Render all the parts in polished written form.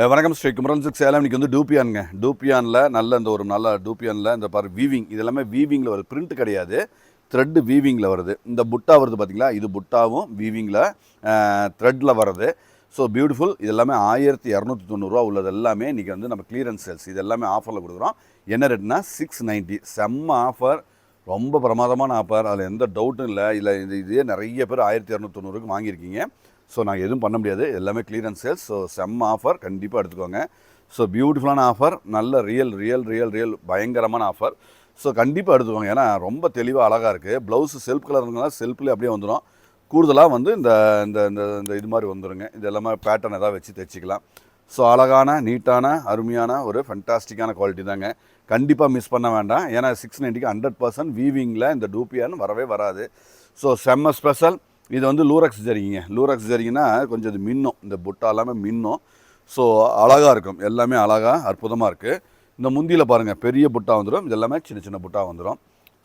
வணக்கம் ஸ்ரீ குமரன் சில்க் சேலம். இன்றைக்கி வந்து டூப்பியானுங்க. டூப்பியானில் நல்ல டூப்பியானில் இந்த பாரு வீவிங், இது எல்லாமே வீவிங்கில் வருது, பிரிண்ட் கிடையாது, த்ரெட்டு வீவிங்கில் வருது. இந்த புட்டா வருது பார்த்தீங்களா, இது புட்டாவும் வீவிங்கில் த்ரெட்டில் வருது. So beautiful. இது எல்லாமே 1290 உள்ளது எல்லாமே இன்றைக்கி வந்து நம்ம கிளியரன்ஸ் சேல்ஸ். இது எல்லாமே ஆஃபரில் கொடுக்குறோம். என்ன ரேட்னா 690. செம்ம ஆஃபர், ரொம்ப பிரமாதமான ஆஃபர், அதில் எந்த டவுட்டும் இல்லை. இதே நிறைய பேர் 1290 வாங்கியிருக்கீங்க. ஸோ நாங்கள் எதுவும் பண்ண முடியாது, எல்லாமே கிளியரன்ஸ் சேல்ஸ். ஸோ செம்ம ஆஃபர், கண்டிப்பாக எடுத்துக்கோங்க. ஸோ பியூட்டிஃபுல்லான ஆஃபர், நல்ல ரியல் பயங்கரமான ஆஃபர். ஸோ கண்டிப்பாக எடுத்துக்கோங்க. ஏன்னா ரொம்ப தெளிவாக அழகாக இருக்குது. ப்ளவுஸு செல்ஃப் கலருங்கனால செல்ஃப்லேயே அப்படியே வந்துடும். கூடுதலாக வந்து இந்த இந்த இந்த இது மாதிரி வந்துடுங்க. இது எல்லாமே பேட்டர்ன் எதாவது வச்சு தைச்சிக்கலாம். ஸோ அழகான, நீட்டான, அருமையான ஒரு ஃபென்டாஸ்டிக்கான குவாலிட்டி தாங்க. கண்டிப்பாக மிஸ் பண்ண வேண்டாம். ஏன்னா 690க்கு 100% வீவிங்கில் இந்த டூப்பியான்னு வரவே வராது. ஸோ செம்ம ஸ்பெஷல். இது வந்து லூரக்ஸ் ஜரிங்க. லூரக்ஸ் ஜரிங்கன்னா கொஞ்சம் இது மின்னும், இந்த புட்டா எல்லாமே மின்னும். ஸோ அழகாக இருக்கும், எல்லாமே அழகாக அற்புதமாக இருக்குது. இந்த முந்தியில் பாருங்கள், பெரிய புட்டா வந்துடும், இது எல்லாமே சின்ன சின்ன புட்டா வந்துடும்.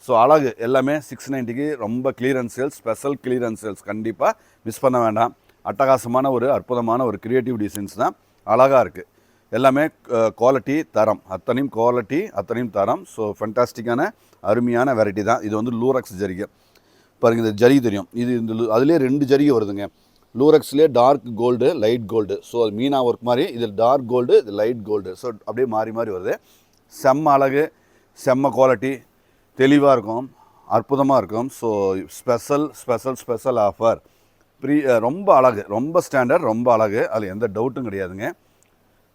ஸோ அழகு எல்லாமே 690க்கு ரொம்ப clearance sales, special clearance sales. கண்டிப்பாக மிஸ் பண்ண வேண்டாம். அட்டகாசமான ஒரு அற்புதமான ஒரு கிரியேட்டிவ் டிசைன்ஸ் தான், அழகாக இருக்குது. எல்லாமே குவாலிட்டி தரம், அத்தனையும் குவாலிட்டி, அத்தனையும் தரம். ஸோ ஃபென்டாஸ்டிக்கான அருமையான வெரைட்டி தான். இது வந்து லூரக்ஸ் ஜரிகை பாருங்கள். இந்த ஜரி தெரியும், இது இந்த அதுலேயே 2 ஜரிகை வருதுங்க. லூரக்ஸ்லேயே dark gold, light gold. So அது மீனா ஒர்க் மாதிரி, இது டார்க் கோல்டு, இது லைட் கோல்டு. ஸோ அப்படியே மாறி மாறி வருது. செம்ம அழகு, செம்ம குவாலிட்டி, தெளிவாக இருக்கும், அற்புதமாக இருக்கும். So special offer. ரொம்ப அழகு, ரொம்ப ஸ்டாண்டர்ட், ரொம்ப அழகு, அதில் எந்த டவுட்டும் கிடையாதுங்க.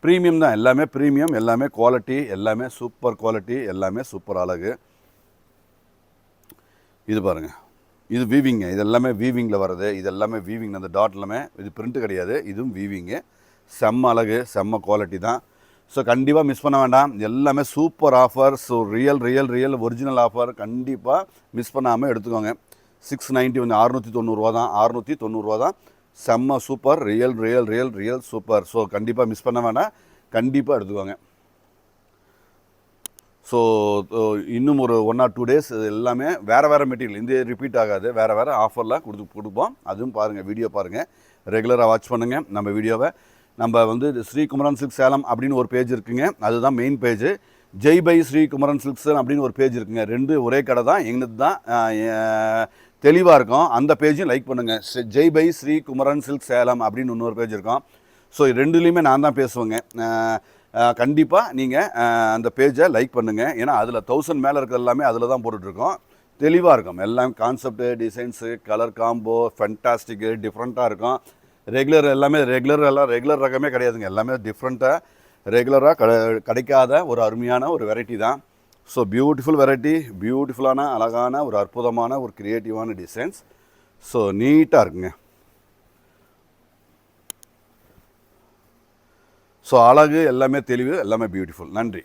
ப்ரீமியம் தான், எல்லாமே ப்ரீமியம், எல்லாமே குவாலிட்டி, எல்லாமே சூப்பர் குவாலிட்டி, எல்லாமே சூப்பர் அழகு. இது பாருங்கள், இது வீவிங்க, இது எல்லாமே வீவிங்கில் வருது. இது எல்லாமே வீவிங், அந்த டாட் எல்லாமே, இது பிரிண்ட்டு கிடையாது, இதுவும் வீவிங்கு. செம்ம அழகு, செம்ம குவாலிட்டி தான். ஸோ கண்டிப்பாக மிஸ் பண்ண வேண்டாம். எல்லாமே super offer. So real original offer. கண்டிப்பாக மிஸ் பண்ணாமல் எடுத்துக்கோங்க. 690 வந்து 690 தான், 690 தான். செம்ம சூப்பர், ரியல் சூப்பர். ஸோ கண்டிப்பாக மிஸ் பண்ண வேண்டாம், கண்டிப்பாக எடுத்துக்கோங்க. ஸோ இன்னும் ஒரு 1 or 2 days எல்லாமே வேறு மெட்டீரியல், இந்த ரிப்பீட் ஆகாது, வேறு ஆஃபர்லாம் கொடுப்போம். அதுவும் பாருங்கள், வீடியோ பாருங்கள், ரெகுலராக வாட்ச் பண்ணுங்கள் நம்ம வீடியோவை. நம்ம வந்து ஸ்ரீ குமரன் சில்க் சேலம் அப்படின்னு ஒரு பேஜ் இருக்குங்க, அதுதான் main page. Jai by Sri Kumaran silk Salem அப்படின்னு ஒரு பேஜ் இருக்குங்க. 2 ஒரே கடை தான், எங்களுக்கு தான் தெளிவாக இருக்கும். அந்த பேஜையும் லைக் பண்ணுங்கள். ஜெய் பை ஸ்ரீ குமரன் சில்க் சேலம் அப்படின்னு இன்னொரு பேஜ் இருக்கும். ஸோ 2லேயுமே நான் தான் பேசுவேங்க. கண்டிப்பாக நீங்கள் அந்த பேஜை லைக் பண்ணுங்கள். ஏன்னா அதில் 1000 மேலே இருக்கிற எல்லாமே அதில் தான் போட்டுட்ருக்கோம். தெளிவாக இருக்கும், எல்லாம் கான்செப்ட்டு, டிசைன்ஸு, கலர் காம்போ, ஃபென்டாஸ்டிக்கு, டிஃப்ரெண்ட்டாக இருக்கும். ரெகுலர் ரகமே கிடையாதுங்க, எல்லாமே டிஃப்ரெண்ட்டாக, ரெகுலராக கிடைக்காத ஒரு அருமையான ஒரு வெரைட்டி தான். ஸோ பியூட்டிஃபுல் வெரைட்டி, பியூட்டிஃபுல்லான அழகான ஒரு அற்புதமான ஒரு க்ரியேட்டிவான டிசைன்ஸ். ஸோ நீட்டாக இருக்குங்க. ஸோ அழகு, எல்லாமே தெளிவு, எல்லாமே பியூட்டிஃபுல். நன்றி.